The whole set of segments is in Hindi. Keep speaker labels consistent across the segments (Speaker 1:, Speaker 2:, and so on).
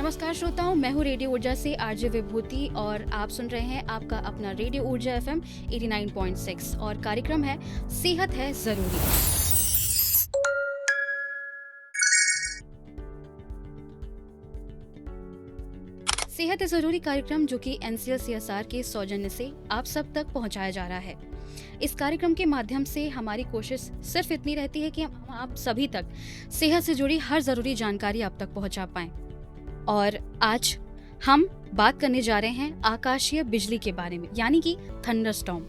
Speaker 1: नमस्कार श्रोताओं, मैं हूँ रेडियो ऊर्जा से आरजे विभूति और आप सुन रहे हैं आपका अपना रेडियो ऊर्जा एफएम 89.6 और कार्यक्रम है सेहत है जरूरी। सेहत है जरूरी कार्यक्रम जो कि NCL-CSR के सौजन्य से आप सब तक पहुंचाया जा रहा है। इस कार्यक्रम के माध्यम से हमारी कोशिश सिर्फ इतनी रहती है कि हम आप सभी तक सेहत से जुड़ी हर जरूरी जानकारी आप तक पहुंचा पाएं। और आज हम बात करने जा रहे हैं आकाशीय बिजली के बारे में, यानी कि थंडरस्टॉर्म।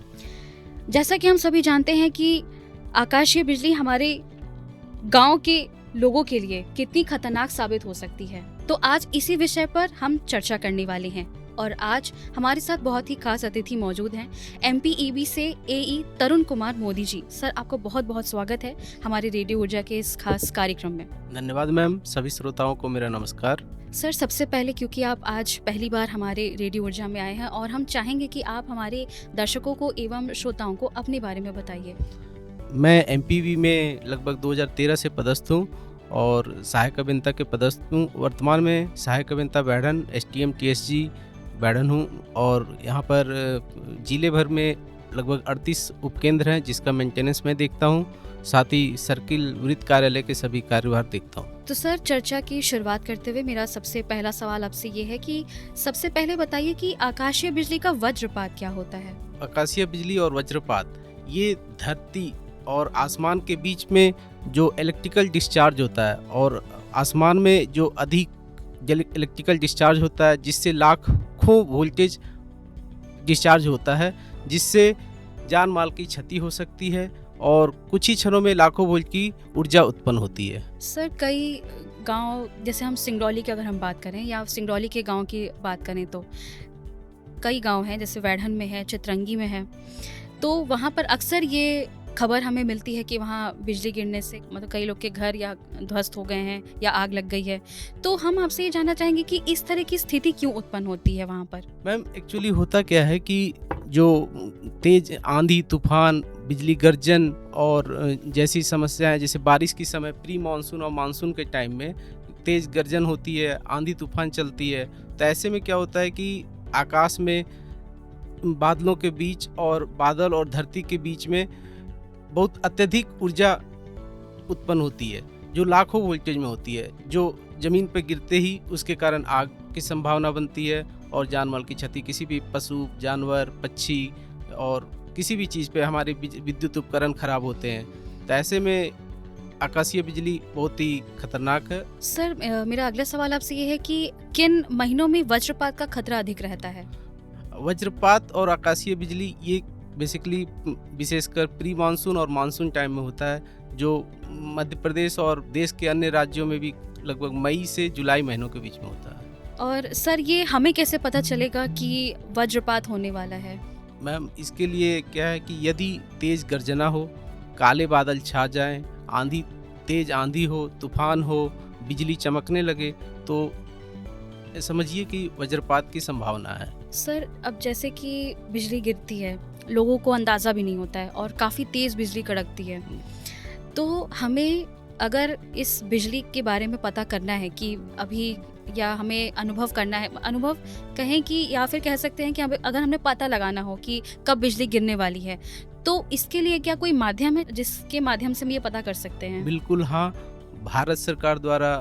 Speaker 1: जैसा कि हम सभी जानते हैं कि आकाशीय बिजली हमारे गांव के लोगों के लिए कितनी खतरनाक साबित हो सकती है, तो आज इसी विषय पर हम चर्चा करने वाले हैं। और आज हमारे साथ बहुत ही खास अतिथि मौजूद हैं, MPEB से AE तरुण कुमार मोदी जी। सर, आपको बहुत बहुत स्वागत है हमारे रेडियो ऊर्जा के इस खास कार्यक्रम में।
Speaker 2: धन्यवाद मैम। सभी श्रोताओं को मेरा नमस्कार।
Speaker 1: सर, सबसे पहले क्योंकि आप आज पहली बार हमारे रेडियो ऊर्जा में आए हैं और हम चाहेंगे कि आप हमारे दर्शकों को एवं श्रोताओं को अपने बारे में बताइए।
Speaker 2: मैं MPEB में लगभग 2013 से पदस्थ हूँ और सहायक अभियंता के पदस्थ हूँ। वर्तमान में सहायक अभियंता बैढ़न STM TSG बैढ़न हूँ और यहाँ पर जिले भर में लगभग 38 उपकेंद्र हैं जिसका मेंटेनेंस मैं देखता हूँ, साथ ही सर्किल वृत्त कार्यालय के सभी कार्यभार देखता हूँ।
Speaker 1: तो सर, चर्चा की शुरुआत करते हुए मेरा सबसे पहला सवाल आपसे ये है कि सबसे पहले बताइए कि आकाशीय बिजली का वज्रपात क्या होता है।
Speaker 2: आकाशीय बिजली और वज्रपात ये धरती और आसमान के बीच में जो इलेक्ट्रिकल डिस्चार्ज होता है और आसमान में जो अधिक इलेक्ट्रिकल डिस्चार्ज होता है जिससे लाखों वोल्टेज डिस्चार्ज होता है, जिससे जान माल की क्षति हो सकती है और कुछ ही क्षणों में लाखों वोल्ट की ऊर्जा उत्पन्न होती है।
Speaker 1: सर, कई गांव, जैसे हम सिंगरौली की अगर हम बात करें या सिंगरौली के गांव की बात करें, तो कई गांव हैं, जैसे वैढ़न में है, चितरंगी में है, तो वहाँ पर अक्सर ये खबर हमें मिलती है कि वहाँ बिजली गिरने से मतलब कई लोग के घर या ध्वस्त हो गए हैं या आग लग गई है। तो हम आपसे ये जानना चाहेंगे कि इस तरह की स्थिति क्यों उत्पन्न होती है वहाँ पर।
Speaker 2: मैम, एक्चुअली होता क्या है कि जो तेज आंधी तूफान, बिजली गर्जन और जैसी समस्याएं, जैसे बारिश के समय प्री मानसून और मानसून के टाइम में तेज गर्जन होती है, आंधी तूफान चलती है, तो ऐसे में क्या होता है कि आकाश में बादलों के बीच और बादल और धरती के बीच में बहुत अत्यधिक ऊर्जा उत्पन्न होती है जो लाखों वोल्टेज में होती है, जो ज़मीन पर गिरते ही उसके कारण आग की संभावना बनती है और जान माल की क्षति, किसी भी पशु, जानवर, पक्षी और किसी भी चीज़ पे हमारे विद्युत उपकरण खराब होते हैं। तो ऐसे में आकाशीय बिजली बहुत ही खतरनाक है।
Speaker 1: सर, मेरा अगला सवाल आपसे ये है कि किन महीनों में वज्रपात का खतरा अधिक रहता है।
Speaker 2: वज्रपात और आकाशीय बिजली ये बेसिकली विशेषकर प्री मानसून और मानसून टाइम में होता है, जो मध्य प्रदेश और देश के अन्य राज्यों में भी लगभग मई से जुलाई महीनों के बीच में होता है।
Speaker 1: और सर, ये हमें कैसे पता चलेगा कि वज्रपात होने वाला है।
Speaker 2: मैम, इसके लिए क्या है कि यदि तेज गर्जना हो, काले बादल छा जाएं, तेज आंधी हो, तूफान हो, बिजली चमकने लगे, तो समझिए कि वज्रपात की संभावना है।
Speaker 1: सर, अब जैसे कि बिजली गिरती है, लोगों को अंदाज़ा भी नहीं होता है और काफ़ी तेज़ बिजली कड़कती है, तो हमें अगर इस बिजली के बारे में पता करना है कि अभी, या हमें अनुभव करना है, अनुभव कहें कि या फिर कह सकते हैं कि अगर हमें पता लगाना हो कि कब बिजली गिरने वाली है, तो इसके लिए क्या कोई माध्यम है जिसके माध्यम से हम ये पता कर सकते हैं।
Speaker 2: बिल्कुल हाँ, भारत सरकार द्वारा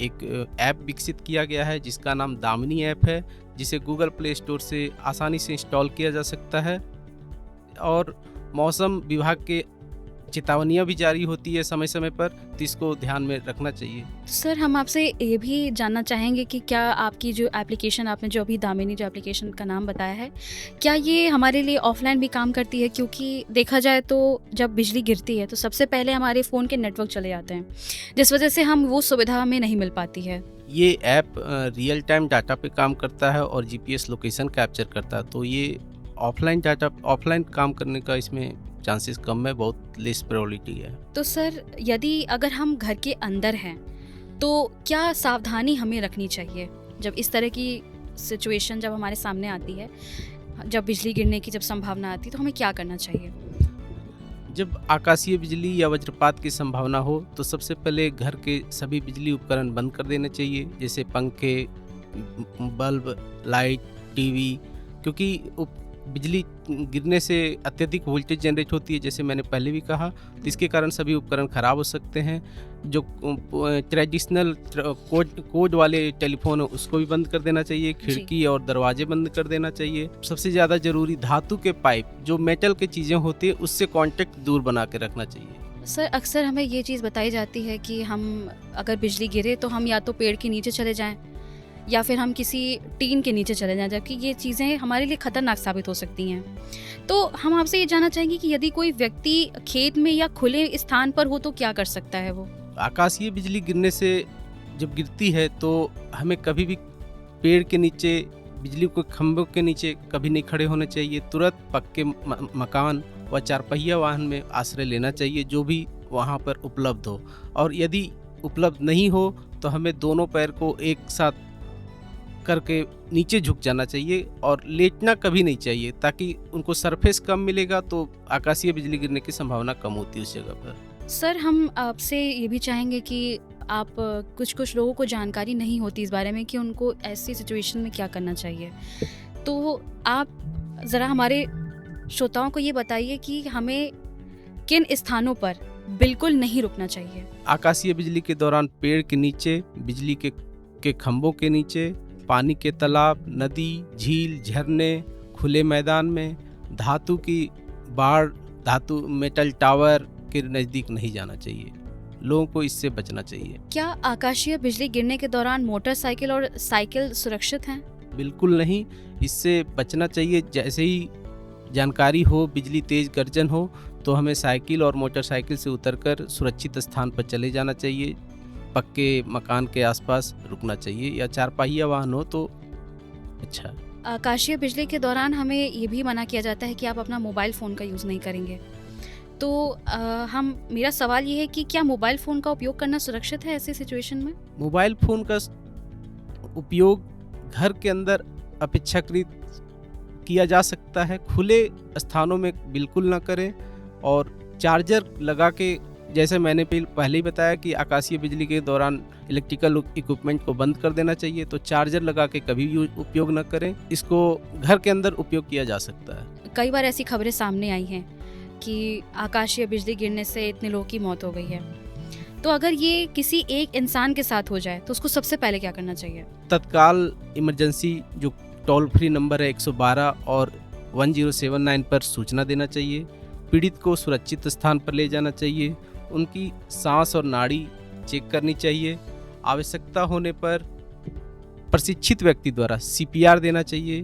Speaker 2: एक ऐप विकसित किया गया है जिसका नाम दामिनी ऐप है, जिसे गूगल प्ले स्टोर से आसानी से इंस्टॉल किया जा सकता है और मौसम विभाग के चेतावनियाँ भी जारी होती है समय समय पर, तो इसको ध्यान में रखना चाहिए।
Speaker 1: सर, हम आपसे ये भी जानना चाहेंगे कि क्या आपकी जो एप्लीकेशन, आपने जो अभी दामिनी जो एप्लीकेशन का नाम बताया है, क्या ये हमारे लिए ऑफलाइन भी काम करती है? क्योंकि देखा जाए तो जब बिजली गिरती है तो सबसे पहले हमारे फ़ोन के नेटवर्क चले जाते हैं, जिस वजह से हम वो सुविधा हमें नहीं मिल पाती है।
Speaker 2: ये ऐप रियल टाइम डाटा पे काम करता है और GPS लोकेशन कैप्चर करता है, तो ये ऑफलाइन काम करने का इसमें चांसेस कम है, बहुत लेस प्रोबेबिलिटी है।
Speaker 1: तो सर, यदि अगर हम घर के अंदर हैं तो क्या सावधानी हमें रखनी चाहिए जब इस तरह की सिचुएशन जब हमारे सामने आती है, जब बिजली गिरने की जब संभावना आती है, तो हमें क्या करना चाहिए?
Speaker 2: जब आकाशीय बिजली या वज्रपात की संभावना हो तो सबसे पहले घर के सभी बिजली उपकरण बंद कर देने चाहिए, जैसे पंखे, बल्ब, लाइट, टीवी, क्योंकि बिजली गिरने से अत्यधिक वोल्टेज जनरेट होती है, जैसे मैंने पहले भी कहा, तो इसके कारण सभी उपकरण खराब हो सकते हैं। जो ट्रेडिशनल कोड वाले टेलीफोन है उसको भी बंद कर देना चाहिए, खिड़की और दरवाजे बंद कर देना चाहिए। सबसे ज़्यादा ज़रूरी धातु के पाइप, जो मेटल के चीज़ें होती है, उससे कांटेक्ट दूर बना के रखना चाहिए।
Speaker 1: सर अक्सर हमें ये चीज़ बताई जाती है कि हम अगर बिजली गिरे तो हम या तो पेड़ के नीचे चले जाएं या फिर हम किसी टीन के नीचे चले जाएं, जबकि ये चीज़ें हमारे लिए खतरनाक साबित हो सकती हैं। तो हम आपसे ये जानना चाहेंगे कि यदि कोई व्यक्ति खेत में या खुले स्थान पर हो तो क्या कर सकता है वो?
Speaker 2: आकाशीय बिजली गिरने से जब गिरती है तो हमें कभी भी पेड़ के नीचे, बिजली के खंभों के नीचे कभी नहीं खड़े होना चाहिए। तुरंत पक्के मकान व चारपहिया वाहन में आश्रय लेना चाहिए, जो भी वहाँ पर उपलब्ध हो। और यदि उपलब्ध नहीं हो तो हमें दोनों पैर को एक साथ करके नीचे झुक जाना चाहिए और लेटना कभी नहीं चाहिए, ताकि उनको सरफेस कम मिलेगा तो आकाशीय बिजली गिरने की संभावना कम होती है उस जगह पर।
Speaker 1: सर हम आपसे ये भी चाहेंगे कि आप कुछ लोगों को जानकारी नहीं होती इस बारे में कि उनको ऐसी सिचुएशन में क्या करना चाहिए, तो आप ज़रा हमारे श्रोताओं को ये बताइए कि हमें किन स्थानों पर बिल्कुल नहीं रुकना चाहिए।
Speaker 2: आकाशीय बिजली के दौरान पेड़ के नीचे, बिजली के खंभों के नीचे, पानी के तालाब, नदी, झील, झरने, खुले मैदान में, धातु की बाड़, धातु मेटल टावर के नज़दीक नहीं जाना चाहिए। लोगों को इससे बचना चाहिए।
Speaker 1: क्या आकाशीय बिजली गिरने के दौरान मोटरसाइकिल और साइकिल सुरक्षित हैं?
Speaker 2: बिल्कुल नहीं, इससे बचना चाहिए। जैसे ही जानकारी हो, बिजली तेज गर्जन हो, तो हमें साइकिल और मोटरसाइकिल से उतरकर सुरक्षित स्थान पर चले जाना चाहिए। पक्के मकान के आसपास रुकना चाहिए, या चारपहिया वाहन हो तो अच्छा।
Speaker 1: आकाशीय बिजली के दौरान हमें ये भी मना किया जाता है कि आप अपना मोबाइल फ़ोन का यूज़ नहीं करेंगे। तो मेरा सवाल ये है कि क्या मोबाइल फ़ोन का उपयोग करना सुरक्षित है ऐसी सिचुएशन में?
Speaker 2: मोबाइल फ़ोन का उपयोग घर के अंदर अपेक्षाकृत किया जा सकता है, खुले स्थानों में बिल्कुल ना करें। और चार्जर लगा के, जैसे मैंने पहले ही बताया कि आकाशीय बिजली के दौरान इलेक्ट्रिकल इक्विपमेंट को बंद कर देना चाहिए, तो चार्जर लगा के कभी भी उपयोग न करें। इसको घर के अंदर उपयोग किया जा सकता है।
Speaker 1: कई बार ऐसी खबरें सामने आई हैं कि आकाशीय बिजली गिरने से इतने लोगों की मौत हो गई है, तो अगर ये किसी एक इंसान के साथ हो जाए तो उसको सबसे पहले क्या करना चाहिए?
Speaker 2: तत्काल इमरजेंसी जो टोल फ्री नंबर है 112 और 1079 पर सूचना देना चाहिए। पीड़ित को सुरक्षित स्थान पर ले जाना चाहिए। उनकी सांस और नाड़ी चेक करनी चाहिए। आवश्यकता होने पर प्रशिक्षित व्यक्ति द्वारा CPR देना चाहिए।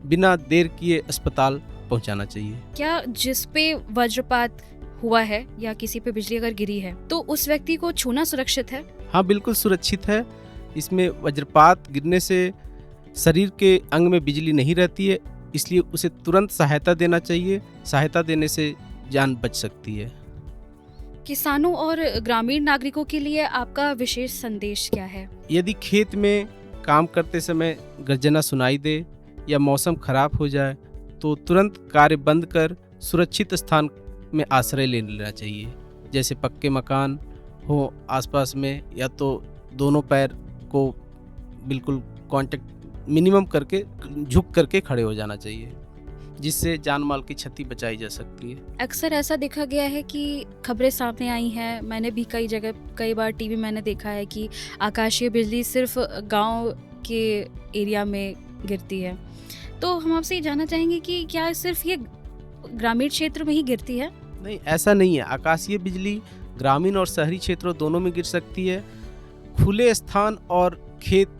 Speaker 2: बिना देर किए अस्पताल पहुंचाना चाहिए।
Speaker 1: क्या जिस पे वज्रपात हुआ है या किसी पे बिजली अगर गिरी है तो उस व्यक्ति को छूना सुरक्षित है?
Speaker 2: हाँ, बिल्कुल सुरक्षित है। इसमें वज्रपात गिरने से शरीर के अंग में बिजली नहीं रहती है, इसलिए उसे तुरंत सहायता देना चाहिए। सहायता देने से जान बच सकती है।
Speaker 1: किसानों और ग्रामीण नागरिकों के लिए आपका विशेष संदेश क्या है?
Speaker 2: यदि खेत में काम करते समय गर्जना सुनाई दे या मौसम खराब हो जाए तो तुरंत कार्य बंद कर सुरक्षित स्थान में आश्रय ले लेना चाहिए। जैसे पक्के मकान हो आसपास में, या तो दोनों पैर को बिल्कुल कांटेक्ट मिनिमम करके झुक करके खड़े हो जाना चाहिए, जिससे जान माल की क्षति बचाई जा सकती है।
Speaker 1: अक्सर ऐसा देखा गया है कि खबरें सामने आई हैं, मैंने भी कई बार टीवी मैंने देखा है कि आकाशीय बिजली सिर्फ गांव के एरिया में गिरती है। तो हम आपसे ये जानना चाहेंगे कि क्या सिर्फ ये ग्रामीण क्षेत्र में ही गिरती है?
Speaker 2: नहीं, ऐसा नहीं है। आकाशीय बिजली ग्रामीण और शहरी क्षेत्रों दोनों में गिर सकती है। खुले स्थान और खेत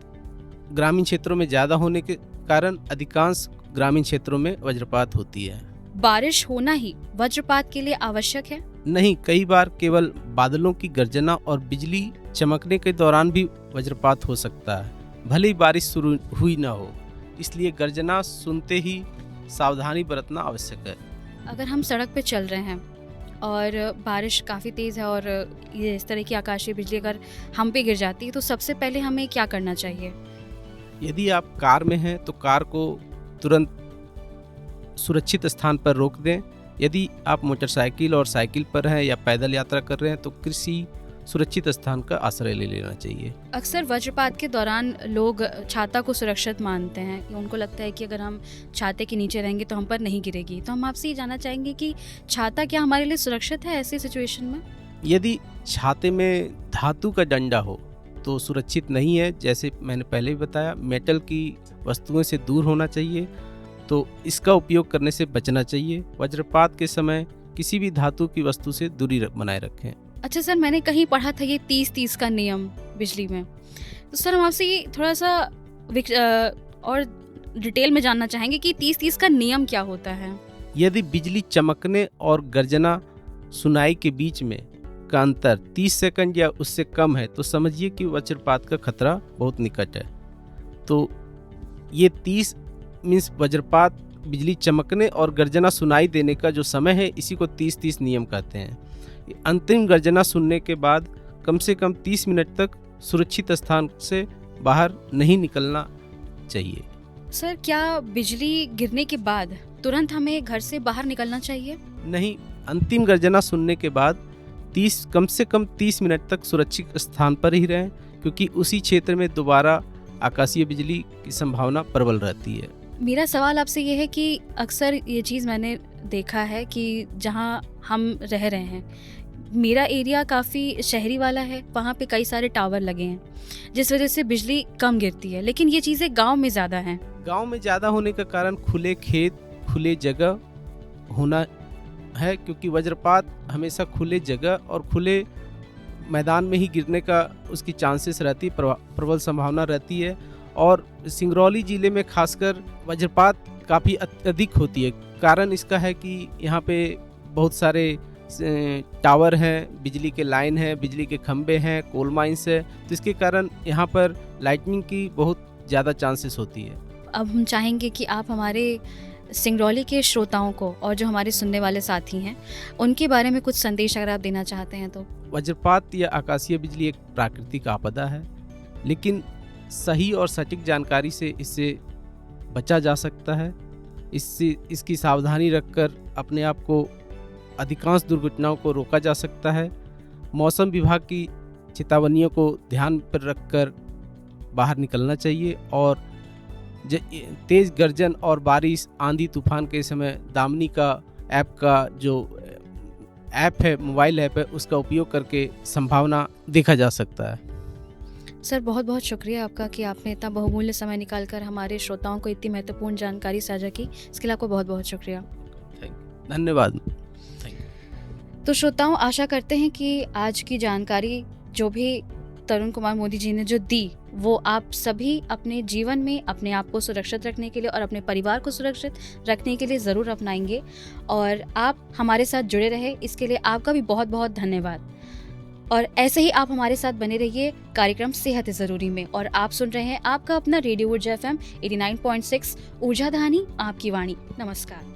Speaker 2: ग्रामीण क्षेत्रों में ज़्यादा होने के कारण अधिकांश ग्रामीण क्षेत्रों में वज्रपात होती है।
Speaker 1: बारिश होना ही वज्रपात के लिए आवश्यक है?
Speaker 2: नहीं, कई बार केवल बादलों की गर्जना और बिजली चमकने के दौरान भी वज्रपात हो सकता है, भले ही बारिश शुरू हुई ना हो। इसलिए गर्जना सुनते ही सावधानी बरतना आवश्यक है।
Speaker 1: अगर हम सड़क पे चल रहे हैं और बारिश काफ़ी तेज़ है और ये इस तरह की आकाशीय बिजली अगर हम पे गिर जाती है तो सबसे पहले हमें क्या करना चाहिए?
Speaker 2: यदि आप कार में हैं तो कार को तुरंत सुरक्षित स्थान पर रोक दें। यदि आप मोटरसाइकिल और साइकिल पर हैं या पैदल यात्रा कर रहे हैं तो किसी सुरक्षित स्थान का आश्रय ले लेना चाहिए।
Speaker 1: अक्सर वज्रपात के दौरान लोग छाता को सुरक्षित मानते हैं कि उनको लगता है कि अगर हम छाते के नीचे रहेंगे तो हम पर नहीं गिरेगी। तो हम आपसे ये जानना चाहेंगे कि छाता क्या हमारे लिए सुरक्षित है ऐसी सिचुएशन में?
Speaker 2: यदि छाते में धातु का डंडा हो तो सुरक्षित नहीं है। जैसे मैंने पहले भी बताया, मेटल की वस्तुओं से दूर होना चाहिए, तो इसका उपयोग करने से बचना चाहिए। वज्रपात के समय किसी भी धातु की वस्तु से दूरी बनाए रखें।
Speaker 1: अच्छा सर, मैंने कहीं पढ़ा था ये 30-30 का नियम बिजली में। तो सर हम आपसे ये थोड़ा सा और डिटेल में जानना चाहेंगे कि 30-30 का नियम क्या होता है?
Speaker 2: यदि बिजली चमकने और गर्जना सुनाई के बीच में का अंतर 30 सेकंड या उससे कम है तो समझिए कि वज्रपात का खतरा बहुत निकट है। तो ये 30 मीन्स वज्रपात, बिजली चमकने और गर्जना सुनाई देने का जो समय है, इसी को 30-30 नियम कहते हैं। अंतिम गर्जना सुनने के बाद कम से कम 30 मिनट तक सुरक्षित स्थान से बाहर नहीं निकलना चाहिए।
Speaker 1: सर क्या बिजली गिरने के बाद तुरंत हमें घर से बाहर निकलना चाहिए?
Speaker 2: नहीं, अंतिम गर्जना सुनने के बाद कम से कम 30 मिनट तक सुरक्षित स्थान पर ही रहें, क्योंकि उसी क्षेत्र में दोबारा आकाशीय बिजली की संभावना प्रबल रहती है।
Speaker 1: मेरा सवाल आपसे ये है कि अक्सर ये चीज़ मैंने देखा है कि जहाँ हम रह रहे हैं, मेरा एरिया काफ़ी शहरी वाला है, वहाँ पे कई सारे टावर लगे हैं जिस वजह से बिजली कम गिरती है, लेकिन ये चीज़ें गांव में ज़्यादा हैं।
Speaker 2: गांव में ज़्यादा होने का कारण खुले खेत, खुले जगह होना है, क्योंकि वज्रपात हमेशा खुले जगह और खुले मैदान में ही गिरने का उसकी चांसेस रहती है, प्रबल संभावना रहती है। और सिंगरौली ज़िले में खासकर वज्रपात काफ़ी अधिक होती है। कारण इसका है कि यहाँ पे बहुत सारे टावर हैं, बिजली के लाइन हैं, बिजली के खंभे हैं, कोल माइंस है, तो इसके कारण यहाँ पर लाइटनिंग की बहुत ज़्यादा चांसेस होती है।
Speaker 1: अब हम चाहेंगे कि आप हमारे सिंगरौली के श्रोताओं को और जो हमारे सुनने वाले साथी हैं उनके बारे में कुछ संदेश अगर आप देना चाहते हैं तो।
Speaker 2: वज्रपात या आकाशीय बिजली एक प्राकृतिक आपदा है, लेकिन सही और सटीक जानकारी से इससे बचा जा सकता है। इसकी सावधानी रखकर अपने आप को अधिकांश दुर्घटनाओं को रोका जा सकता है। मौसम विभाग की चेतावनियों को ध्यान पर रखकर बाहर निकलना चाहिए और तेज़ गर्जन और बारिश, आंधी तूफान के समय दामिनी का ऐप का जो ऐप है, मोबाइल ऐप है, उसका उपयोग करके संभावना देखा जा सकता है।
Speaker 1: सर बहुत बहुत शुक्रिया आपका कि आपने इतना बहुमूल्य समय निकालकर हमारे श्रोताओं को इतनी महत्वपूर्ण जानकारी साझा की। इसके लिए आपको बहुत बहुत शुक्रिया।
Speaker 2: धन्यवाद।
Speaker 1: तो श्रोताओं, आशा करते हैं कि आज की जानकारी जो भी तरुण कुमार मोदी जी ने जो दी, वो आप सभी अपने जीवन में अपने आप को सुरक्षित रखने के लिए और अपने परिवार को सुरक्षित रखने के लिए ज़रूर अपनाएंगे। और आप हमारे साथ जुड़े रहे, इसके लिए आपका भी बहुत बहुत धन्यवाद। और ऐसे ही आप हमारे साथ बने रहिए कार्यक्रम सेहत ज़रूरी में। और आप सुन रहे हैं आपका अपना रेडियो ऊर्जा FM 89.6 ऊर्जा धानी, आपकी वाणी। नमस्कार।